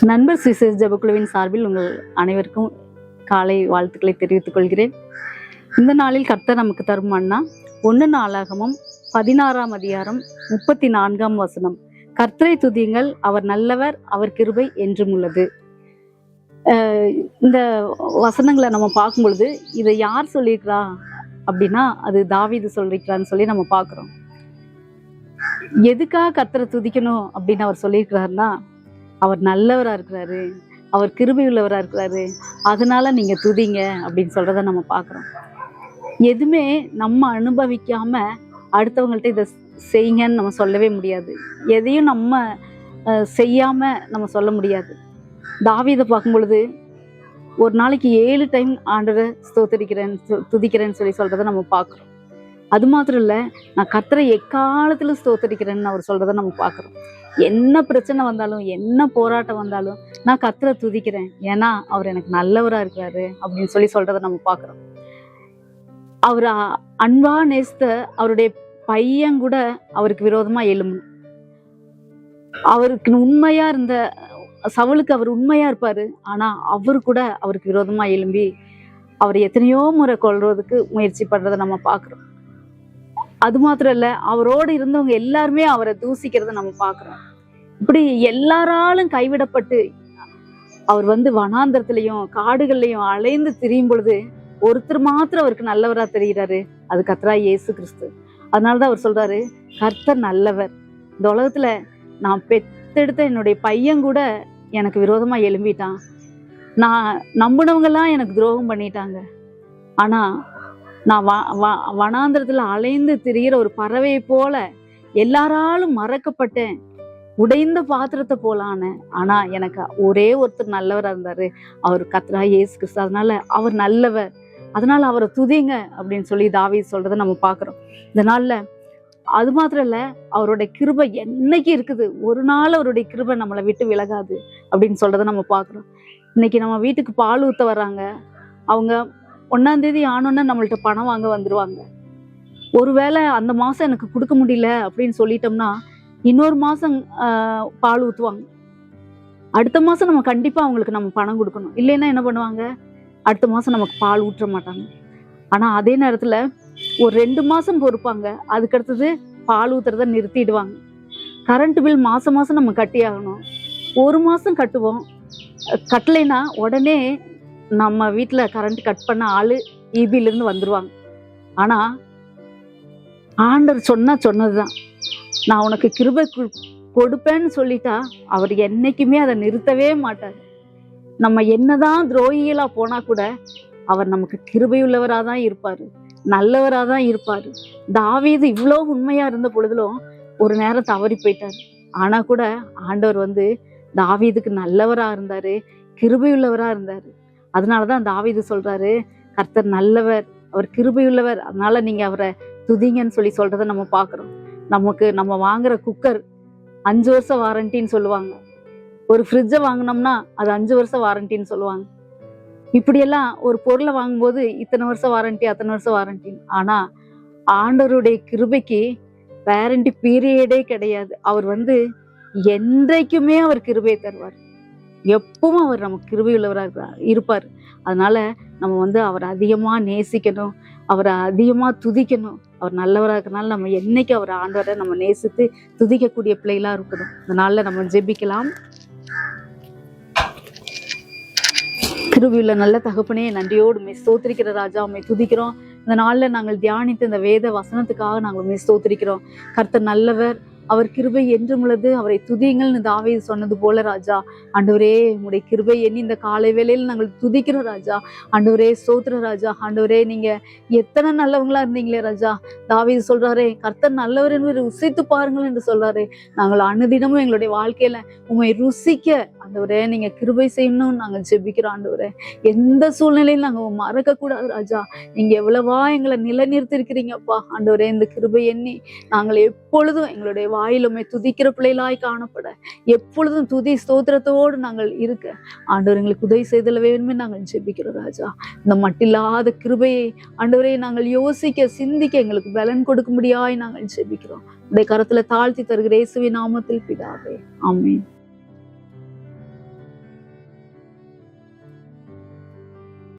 நண்பர் சுவிசேஷ ஜெபக்குழுவின் சார்பில் உங்கள் அனைவருக்கும் காலை வாழ்த்துக்களை தெரிவித்துக் கொள்கிறேன். இந்த நாளில் கர்த்தர் நமக்கு தரும் மன்னா 1 நாளாகமம் 16ஆம் அதிகாரம் 34ஆம் வசனம். கர்த்தரை துதியுங்கள், அவர் நல்லவர், அவர் கிருபை என்றும் உள்ளது. இந்த வசனங்களை நம்ம பார்க்கும் பொழுது இதை யார் சொல்லியிருக்கிறா அப்படின்னா அது தாவீது சொல்லியிருக்கிறான்னு சொல்லி நம்ம பார்க்குறோம். எதுக்காக கர்த்தரை துதிக்கணும் அப்படின்னு அவர் சொல்லியிருக்கிறாருன்னா, அவர் நல்லவரா இருக்கிறாரு, அவர் கிருபை உள்ளவரா இருக்கிறாரு, அதனால நீங்க துதிங்க அப்படின்னு சொல்றத நம்ம பார்க்குறோம். எதுவுமே நம்ம அனுபவிக்காம அடுத்தவங்கள்ட்ட இதை செய்யுங்கன்னு நம்ம சொல்லவே முடியாது. எதையும் நம்ம செய்யாம நம்ம சொல்ல முடியாது. தாவீதை பார்க்கும் பொழுது ஒரு நாளைக்கு 7 டைம் ஆண்டவரை ஸ்தோத்திரிக்கிறேன் துதிக்கிறேன்னு சொல்றதை நம்ம பார்க்குறோம். அது மாத்திரம் இல்லை, நான் கர்த்தரை எக்காலத்திலும் ஸ்தோத்திரிக்கிறேன்னு அவர் சொல்றதை நம்ம பார்க்குறோம். என்ன பிரச்சனை வந்தாலும், என்ன போராட்டம் வந்தாலும் நான் கர்த்தரை துதிக்கிறேன், ஏன்னா அவர் எனக்கு நல்லவரா இருக்கிறாரு அப்படின்னு சொல்றதை நம்ம பார்க்குறோம். அவர் அன்பா நேசித்த அவருடைய பையன் கூட அவருக்கு விரோதமா எழும்பணும். அவருக்கு உண்மையா இருந்த சவுலுக்கு அவர் உண்மையா இருப்பாரு, ஆனா அவரு கூட அவருக்கு விரோதமா எழும்பி அவர் எத்தனையோ முறை கொல்றதுக்கு முயற்சி பண்றதை நம்ம பார்க்குறோம். அது மாத்திரம் இல்ல, அவரோடு இருந்தவங்க எல்லாருமே அவரை தூசிக்கிறத நம்ம பார்க்குறோம். இப்படி எல்லாராலும் கைவிடப்பட்டு அவர் வனாந்தரத்திலையும் காடுகள்லையும் அலைந்து திரியும் பொழுது ஒருத்தர் மாத்திரம் அவருக்கு நல்லவரா தெரிகிறாரு, அது கர்த்தராகிய இயேசு கிறிஸ்து. அதனாலதான் அவர் சொல்றாரு, கர்த்தர் நல்லவர். இந்த உலகத்துல நான் பெத்தெடுத்த என்னுடைய பையன் கூட எனக்கு விரோதமா எழும்பிட்டான், நான் நம்பினவங்க எல்லாம் எனக்கு துரோகம் பண்ணிட்டாங்க, ஆனா நான் வனாந்திரத்துல அலைந்து திரிகிற ஒரு பறவையை போல எல்லாராலும் மறக்கப்பட்டேன், உடைந்த பாத்திரத்தை போலான. ஆனா எனக்கு ஒரே ஒருத்தர் நல்லவரா இருந்தாரு, அவர் கர்த்தராகிய இயேசு கிறிஸ்து. அதனால அவர் நல்லவர், அதனால அவரை துதிங்க அப்படின்னு சொல்லி தாவீது சொல்றதை நம்ம பார்க்கிறோம் இந்த நாள்ல. அது மாத்திரம் இல்ல, அவருடைய கிருபை என்னைக்கு இருக்குது, ஒரு நாள் அவருடைய கிருபை நம்மளை விட்டு விலகாது அப்படின்னு சொல்றதை நம்ம பார்க்கிறோம். இன்னைக்கு நம்ம வீட்டுக்கு பால் ஊத்த வர்றாங்க, அவங்க 1ஆம் தேதி ஆனோன்னு நம்மள்ட்ட பணம் வாங்க வந்துருவாங்க. ஒருவேளை அந்த மாசம் எனக்கு கொடுக்க முடியல அப்படின்னு சொல்லிட்டோம்னா இன்னொரு மாசம் பால் ஊத்துவாங்க. அடுத்த மாசம் நம்ம கண்டிப்பா அவங்களுக்கு நம்ம பணம் கொடுக்கணும், இல்லைன்னா என்ன பண்ணுவாங்க, அடுத்த மாசம் நமக்கு பால் ஊற்ற மாட்டாங்க. ஆனா அதே நேரத்துல ஒரு 2 மாசம் பொறுப்பாங்க, அதுக்கடுத்தது பால் ஊத்துறத நிறுத்திடுவாங்க. கரண்ட் பில் மாசம் மாசம் நம்ம கட்டி ஆகணும். 1 மாசம் கட்டுவோம், கட்டலைன்னா உடனே நம்ம வீட்டுல கரண்ட் கட் பண்ண ஆளு ஈபில இருந்து வந்துருவாங்க. ஆனா ஆண்டவர் சொன்னதுதான், நான் உனக்கு கிருபை கொடுப்பேன்னு சொல்லிட்டா அவர் என்னைக்குமே அதை நிறுத்தவே மாட்டார். நம்ம என்னதான் துரோகிகளா போனா கூட அவர் நமக்கு கிருபையுள்ளவராதான் இருப்பாரு, நல்லவராதான் இருப்பாரு. தாவீது இவ்வளவு உண்மையா இருந்த பொழுதிலும் ஒரு நேரம் தவறி போயிட்டாரு. ஆனா கூட ஆண்டவர் தாவீதுக்கு நல்லவரா இருந்தாரு, கிருபையுள்ளவரா இருந்தாரு. அதனாலதான் தாவீது சொல்றாரு, கர்த்தர் நல்லவர், அவர் கிருபையுள்ளவர், அதனால நீங்க அவரை துதிங்கன்னு சொல்றதை நம்ம பார்க்கிறோம். நம்ம வாங்குற குக்கர் 5 வருஷம் வாரண்டின்னு சொல்லுவாங்க, ஒரு ஃப்ரிட்ஜை வாங்கினோம்னா அது 5 வருஷம் வாரண்டின்னு சொல்லுவாங்க. இப்படியெல்லாம் ஒரு பொருளை வாங்கும்போது இத்தனை வருஷம் வாரண்டி, அத்தனை வருஷம் வாரண்டி. ஆனா ஆண்டவருடைய கிருபைக்கு வாரண்டி பீரியடே கிடையாது. அவர் என்றைக்குமே அவர் கிருபையை தருவார், எப்பவும் அவர் நமக்கு கிருபை உள்ளவராக இருப்பார். அதனால நம்ம அவரை அதிகமா நேசிக்கணும், அவரை அதிகமா துதிக்கணும். அவர் நல்லவராக இருக்கிறனால நம்ம என்னைக்கு அவர் ஆண்டவரை நம்ம நேசித்து துதிக்கக்கூடிய பிள்ளைகளா இருக்கணும். அதனால நம்ம ஜெபிக்கலாம். கிருபையுள்ள நல்ல தகப்பனே, நன்றியோடு ஸ்தோத்திரிக்கிற ராஜா, உம்மை துதிக்கிறோம். இந்த நாள்ல நாங்கள் தியானித்த இந்த வேத வசனத்துக்காக நாங்கள் ஸ்தோத்திரிக்கிறோம். கர்த்தர் நல்லவர், அவர் கிருபை என்றும் உள்ளது, அவரை துதியுங்கள்னு தாவீது சொன்னது போல ராஜா, ஆண்டவரே உங்களுடைய கிருபை எண்ணி இந்த காலை வேளையில் நாங்கள் துதிக்கிறோம் ராஜா. ஆண்டவரே ஸ்தோத்திர ராஜா, ஆண்டவரே நீங்க எத்தனை நல்லவங்களா இருந்தீங்களே ராஜா. தாவீது சொல்றாரே, கர்த்தர் நல்லவர் என்று ருசித்து பாருங்கள் என்று சொல்றாரே. நாங்கள் அனுதினமும் எங்களுடைய வாழ்க்கையில உண்மை ருசிக்க ஆண்டவரே நீங்க கிருபை செய்யணும்னு நாங்கள் ஜெபிக்கிறோம். ஆண்டவரே எந்த சூழ்நிலையும் நாங்கள் மறக்க கூடாது ராஜா. நீங்க எவ்வளவா எங்களை நிலைநிறுத்திருக்கிறீங்கப்பா. ஆண்டவரே இந்த கிருபை எண்ணி நாங்கள் எப்பொழுதும் எங்களுடைய வாயிலுமே துதிக்கிற பிள்ளைகளாய் காணப்பட, எப்பொழுதும் துதி ஸ்தோத்திரத்தோடு நாங்கள் இருக்க ஆண்டவர் எங்களுக்கு உதவி செய்தல வேணுமே நாங்கள் ஜெபிக்கிறோம் ராஜா. இந்த மட்டில்லாத கிருபையை ஆண்டவரே நாங்கள் யோசிக்க சிந்திக்க எங்களுக்கு பலன் கொடுக்க முடியாய் நாங்கள் ஜெபிக்கிறோம். உடைய கரத்துல தாழ்த்தி தருகிற இயேசுவின் நாமத்தில் பிதாவே, ஆமென்.